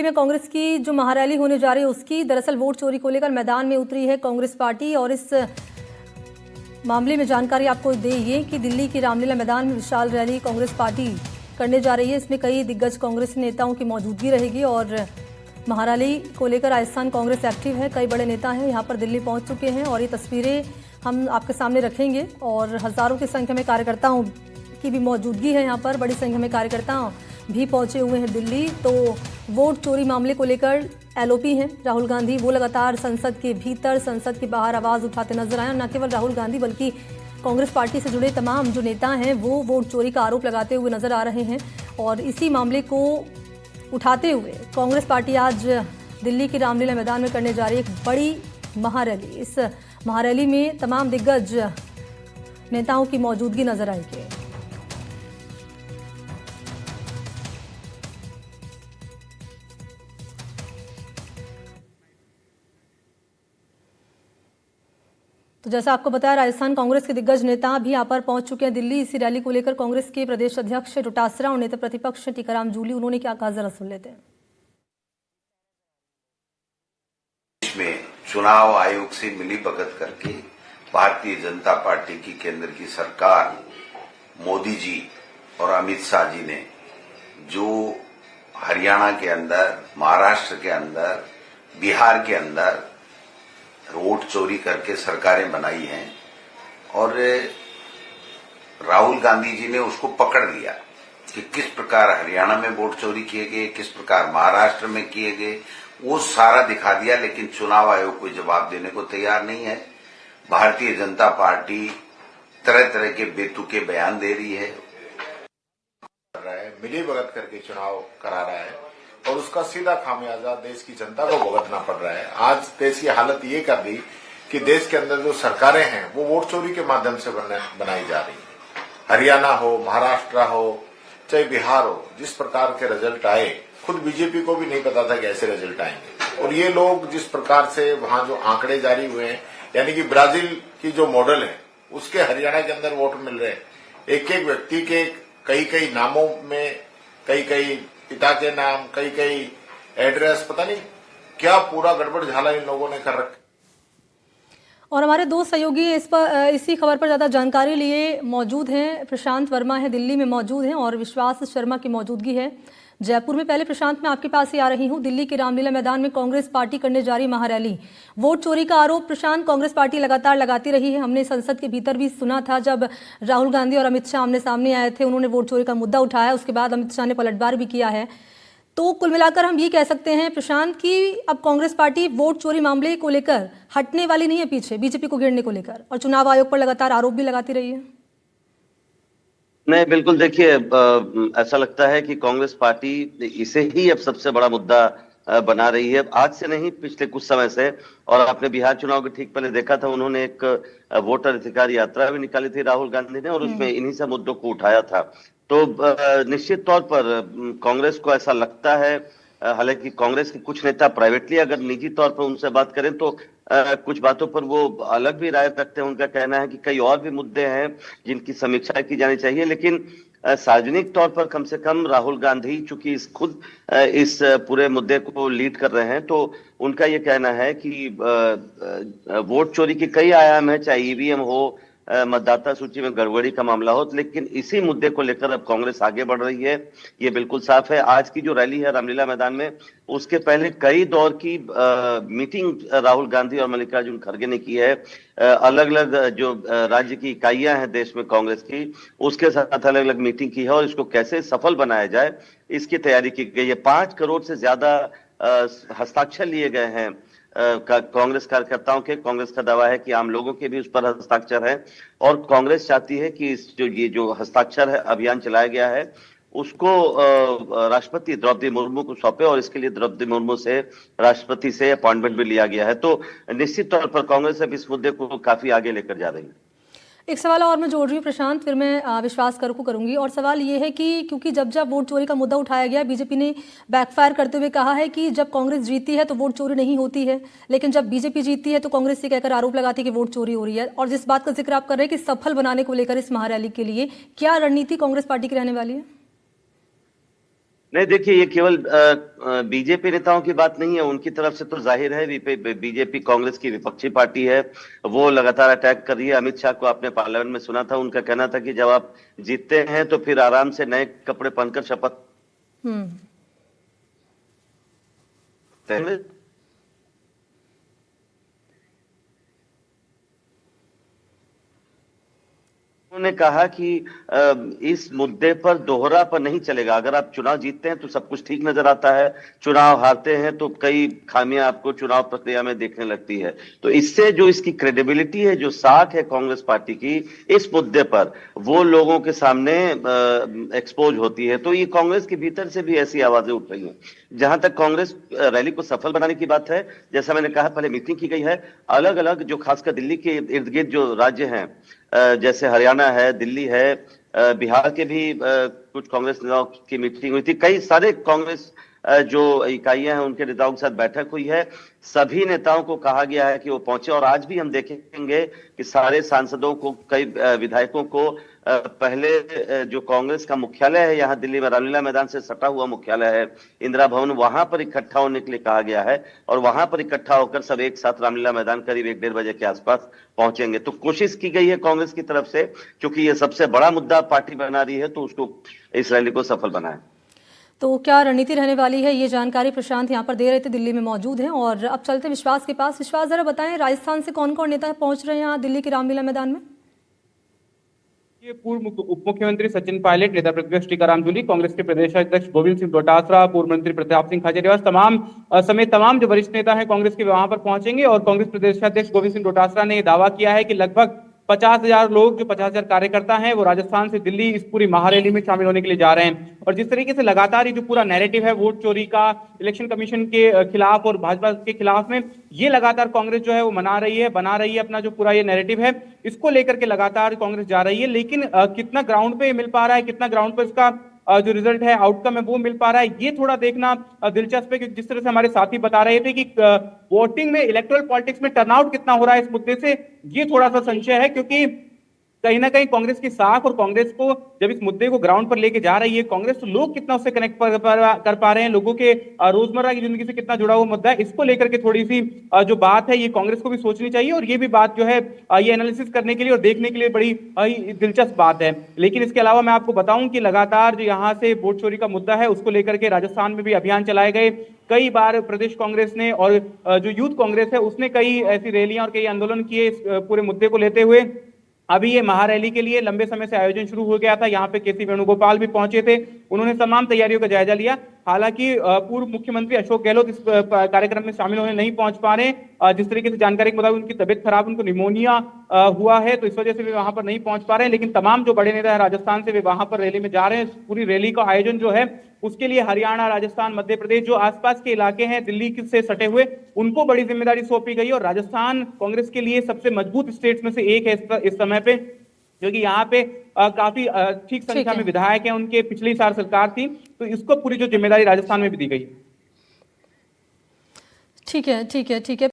में कांग्रेस की जो महारैली होने जा रही है उसकी दरअसल वोट चोरी को लेकर मैदान में उतरी है कांग्रेस पार्टी। और इस मामले में जानकारी आपको दे ये कि दिल्ली की रामलीला मैदान में विशाल रैली कांग्रेस पार्टी करने जा रही है। इसमें कई दिग्गज कांग्रेस नेताओं की मौजूदगी रहेगी और महारैली को लेकर राजस्थान कांग्रेस एक्टिव है। कई बड़े नेता हैं यहाँ पर दिल्ली पहुँच चुके हैं और ये तस्वीरें हम आपके सामने रखेंगे। और हजारों की संख्या में कार्यकर्ताओं की भी मौजूदगी है यहाँ पर, बड़ी संख्या में कार्यकर्ता भी पहुंचे हुए हैं दिल्ली। तो वोट चोरी मामले को लेकर एलओपी हैं राहुल गांधी, वो लगातार संसद के भीतर संसद के बाहर आवाज उठाते नजर आए। और न केवल राहुल गांधी बल्कि कांग्रेस पार्टी से जुड़े तमाम जो नेता हैं वो वोट चोरी का आरोप लगाते हुए नजर आ रहे हैं। और इसी मामले को उठाते हुए कांग्रेस पार्टी आज दिल्ली के रामलीला मैदान में करने जा रही है एक बड़ी महारैली। इस महारैली में तमाम दिग्गज नेताओं की मौजूदगी नजर आएगी। तो जैसा आपको बताया, राजस्थान कांग्रेस के दिग्गज नेता भी यहाँ पर पहुंच चुके हैं दिल्ली। इसी रैली को लेकर कांग्रेस के प्रदेश अध्यक्ष डोटासरा और नेता प्रतिपक्ष टीकाराम जूली, उन्होंने क्या कहा, जरा सुन लेते हैं। में चुनाव आयोग से मिलीभगत करके भारतीय जनता पार्टी की केंद्र की सरकार, मोदी जी और अमित शाह जी ने जो हरियाणा के अंदर, महाराष्ट्र के अंदर, बिहार के अंदर वोट चोरी करके सरकारें बनाई हैं और राहुल गांधी जी ने उसको पकड़ लिया कि किस प्रकार हरियाणा में वोट चोरी किए गए, किस प्रकार महाराष्ट्र में किए गए, वो सारा दिखा दिया। लेकिन चुनाव आयोग कोई जवाब देने को तैयार नहीं है। भारतीय जनता पार्टी तरह तरह के बेतुके बयान दे रही है, मिलीभगत करके चुनाव करा रहा है और उसका सीधा खामियाजा देश की जनता को भुगतना पड़ रहा है। आज देश की हालत ये कर दी कि देश के अंदर जो सरकारें हैं वो वोट चोरी के माध्यम से बनाई जा रही है। हरियाणा हो, महाराष्ट्र हो, चाहे बिहार हो, जिस प्रकार के रिजल्ट आए खुद बीजेपी को भी नहीं पता था कि ऐसे रिजल्ट आएंगे। और ये लोग जिस प्रकार से वहां जो आंकड़े जारी हुए हैं, यानी कि ब्राजील की जो मॉडल है उसके हरियाणा के अंदर वोट मिल रहे हैं। एक एक व्यक्ति के कई कई नामों में कई कई पिता के नाम, कई कई एड्रेस, पता नहीं क्या पूरा गड़बड़ झाला इन लोगों ने कर रखा। और हमारे दो सहयोगी इसी खबर पर ज्यादा जानकारी लिए मौजूद हैं। प्रशांत वर्मा है दिल्ली में मौजूद हैं और विश्वास शर्मा की मौजूदगी है जयपुर में। पहले प्रशांत, मैं आपके पास ही आ रही हूं। दिल्ली के रामलीला मैदान में कांग्रेस पार्टी करने जा रही महारैली, वोट चोरी का आरोप प्रशांत कांग्रेस पार्टी लगातार लगाती रही है। हमने संसद के भीतर भी सुना था जब राहुल गांधी और अमित शाह आमने सामने आए थे, उन्होंने वोट चोरी का मुद्दा उठाया, उसके बाद अमित शाह ने पलटवार भी किया है। तो कुल मिलाकर हम ये कह सकते हैं प्रशांत कि अब कांग्रेस पार्टी वोट चोरी मामले को लेकर हटने वाली नहीं है पीछे, बीजेपी को घेरने को लेकर, और चुनाव आयोग पर लगातार आरोप भी लगाती रही है। नहीं, बिल्कुल। देखिए, ऐसा लगता है कि कांग्रेस पार्टी इसे ही अब सबसे बड़ा मुद्दा बना रही है, आज से नहीं पिछले कुछ समय से। और आपने बिहार चुनाव के ठीक पहले देखा था, उन्होंने एक वोटर अधिकार यात्रा भी निकाली थी राहुल गांधी ने और उसमें इन्हीं सब मुद्दों को उठाया था। तो निश्चित तौर पर कांग्रेस को ऐसा लगता है, हालांकि कांग्रेस के कुछ नेता प्राइवेटली अगर निजी तौर पर उनसे बात करें तो कुछ बातों पर वो अलग भी राय रखते हैं। उनका कहना है कि कई और भी मुद्दे हैं जिनकी समीक्षा की जानी चाहिए, लेकिन सार्वजनिक तौर पर कम से कम राहुल गांधी चूंकि खुद इस पूरे मुद्दे को लीड कर रहे हैं, तो उनका ये कहना है कि वोट चोरी के कई आयाम है, चाहे ईवीएम हो, मतदाता सूची में गड़बड़ी का मामला हो, लेकिन इसी मुद्दे को लेकर अब कांग्रेस आगे बढ़ रही है, ये बिल्कुल साफ है। आज की जो रैली है रामलीला मैदान में, उसके पहले कई दौर की मीटिंग राहुल गांधी और मल्लिकार्जुन खड़गे ने की है। अलग अलग जो राज्य की इकाइयां हैं देश में कांग्रेस की, उसके साथ अलग अलग मीटिंग की है और इसको कैसे सफल बनाया जाए इसकी तैयारी की गई है। 5 करोड़ से ज्यादा हस्ताक्षर लिए गए हैं कांग्रेस कार्यकर्ताओं के। कांग्रेस का दावा है कि आम लोगों के भी उस पर हस्ताक्षर है और कांग्रेस चाहती है कि ये जो हस्ताक्षर है अभियान चलाया गया है उसको राष्ट्रपति द्रौपदी मुर्मू को सौंपे और इसके लिए द्रौपदी मुर्मू से राष्ट्रपति से अपॉइंटमेंट भी लिया गया है। तो निश्चित तौर पर कांग्रेस अब इस मुद्दे को काफी आगे लेकर जा रही है। एक सवाल और मैं जोड़ रही हूँ प्रशांत, फिर मैं विश्वास को करूंगी। और सवाल ये है कि क्योंकि जब जब वोट चोरी का मुद्दा उठाया गया, बीजेपी ने बैकफायर करते हुए कहा है कि जब कांग्रेस जीती है तो वोट चोरी नहीं होती है, लेकिन जब बीजेपी जीतती है तो कांग्रेस से कहकर आरोप लगाती है कि वोट चोरी हो रही है। और जिस बात का जिक्र आप कर रहे हैं कि सफल बनाने को लेकर इस महारैली के लिए क्या रणनीति कांग्रेस पार्टी की रहने वाली है? नहीं, देखिए, ये केवल बीजेपी नेताओं की बात नहीं है। उनकी तरफ से तो जाहिर है बीजेपी कांग्रेस की विपक्षी पार्टी है, वो लगातार अटैक कर रही है। अमित शाह को आपने पार्लियामेंट में सुना था, उनका कहना था कि जब आप जीतते हैं तो फिर आराम से नए कपड़े पहनकर शपथ हम्म। लेते। उन्होंने कहा कि इस मुद्दे पर दोहरापन नहीं चलेगा। अगर आप चुनाव जीतते हैं तो सब कुछ ठीक नजर आता है, चुनाव हारते हैं तो कई खामियां आपको चुनाव प्रक्रिया में देखने लगती है। तो इससे जो इसकी क्रेडिबिलिटी है, जो साख है कांग्रेस पार्टी की इस मुद्दे पर, वो लोगों के सामने एक्सपोज होती है। तो ये कांग्रेस के भीतर से भी ऐसी आवाजें उठ रही हैं। जहां तक कांग्रेस रैली को सफल बनाने की बात है, जैसा मैंने कहा, पहले मीटिंग की गई है अलग अलग, जो खासकर दिल्ली के इर्द गिर्द जो राज्य हैं, जैसे हरियाणा है, दिल्ली है, बिहार के भी कुछ कांग्रेस नेताओं की मीटिंग हुई थी। कई सारे कांग्रेस जो इकाइयां हैं उनके नेताओं के साथ बैठक हुई है। सभी नेताओं को कहा गया है कि वो पहुंचे, और आज भी हम देखेंगे कि सारे सांसदों को, कई विधायकों को पहले जो कांग्रेस का मुख्यालय है यहाँ दिल्ली में, रामलीला मैदान से सटा हुआ मुख्यालय है इंदिरा भवन, वहां पर इकट्ठा होने के लिए कहा गया है। और वहां पर इकट्ठा होकर सब एक साथ रामलीला मैदान करीब 1-1:30 बजे के आसपास पहुंचेंगे। तो कोशिश की गई है कांग्रेस की तरफ से, क्योंकि ये सबसे बड़ा मुद्दा पार्टी बना रही है, तो उसको, इस रैली को सफल बनाए। तो क्या रणनीति रहने वाली है, ये जानकारी प्रशांत यहाँ पर दे रहे थे, दिल्ली में मौजूद हैं। और अब चलते विश्वास के पास। विश्वास, जरा बताएं, राजस्थान से कौन कौन नेता पहुंच रहे हैं यहाँ दिल्ली के रामलीला मैदान में? ये पूर्व उप मुख्यमंत्री सचिन पायलट, नेता प्रतिपक्ष टीकाराम जूली, कांग्रेस के प्रदेश अध्यक्ष गोविंद सिंह डोटासरा, पूर्व मंत्री प्रताप सिंह खाचरियावास समेत तमाम जो वरिष्ठ नेता हैं कांग्रेस के, वहां पर पहुंचेंगे। और कांग्रेस प्रदेश अध्यक्ष गोविंद सिंह डोटासरा ने दावा किया है कि लगभग 50,000 लोग, जो 50,000 कार्यकर्ता हैं, वो राजस्थान से दिल्ली इस पूरी महारैली में शामिल होने के लिए जा रहे हैं। और जिस तरीके से लगातार ये जो पूरा नैरेटिव है वोट चोरी का, इलेक्शन कमीशन के खिलाफ और भाजपा के खिलाफ में, ये लगातार कांग्रेस जो है वो बना रही है अपना जो पूरा ये नैरेटिव है, इसको लेकर के लगातार कांग्रेस जा रही है। लेकिन कितना ग्राउंड पे मिल पा रहा है, कितना ग्राउंड पे इसका जो रिजल्ट है, आउटकम है, वो मिल पा रहा है, ये थोड़ा देखना दिलचस्प है। क्योंकि जिस तरह से हमारे साथी बता रहे थे कि वोटिंग में, इलेक्टोरल पॉलिटिक्स में टर्नआउट कितना हो रहा है इस मुद्दे से, ये थोड़ा सा संशय है। क्योंकि कहीं ना कहीं कांग्रेस की साख और कांग्रेस को जब इस मुद्दे को ग्राउंड पर लेके जा रही है कांग्रेस, तो लोग कितना उससे कनेक्ट कर पा रहे हैं, लोगों के रोजमर्रा की जिंदगी से कितना जुड़ा हुआ मुद्दा है, इसको लेकर के थोड़ी सी जो बात है ये कांग्रेस को भी सोचनी चाहिए। और ये भी बात जो है ये एनालिसिस करने के लिए और देखने के लिए बड़ी दिलचस्प बात है। लेकिन इसके अलावा मैं आपको बताऊं कि लगातार जो यहाँ से वोट चोरी का मुद्दा है उसको लेकर के राजस्थान में भी अभियान चलाए गए। कई बार प्रदेश कांग्रेस ने और जो यूथ कांग्रेस है उसने कई ऐसी रैलियां और कई आंदोलन किए इस पूरे मुद्दे को लेते हुए। अभी ये महारैली के लिए लंबे समय से आयोजन शुरू हो गया था, यहाँ पे केसी वेणुगोपाल भी पहुंचे थे, उन्होंने तमाम तैयारियों का जायजा लिया। हालांकि पूर्व मुख्यमंत्री अशोक गहलोत इस कार्यक्रम में शामिल होने नहीं पहुंच पा रहे। जिस तरीके से जानकारी के मुताबिक उनकी तबियत खराब, उनको निमोनिया हुआ है, तो इस वजह से वे वहां पर नहीं पहुंच पा रहे हैं। लेकिन तमाम जो बड़े नेता है राजस्थान से, वे वहां पर रैली में जा रहे हैं। पूरी रैली का आयोजन जो है उसके लिए हरियाणा, राजस्थान, मध्य प्रदेश, जो आसपास के इलाके हैं दिल्ली से सटे हुए, उनको बड़ी जिम्मेदारी सौंपी गई। और राजस्थान कांग्रेस के लिए सबसे मजबूत स्टेट्स में से एक है इस समय पे, क्योंकि यहाँ पे काफी ठीक संख्या में विधायक हैं, उनके पिछली साल सरकार थी, तो इसको पूरी जो जिम्मेदारी राजस्थान में भी दी गई। ठीक है।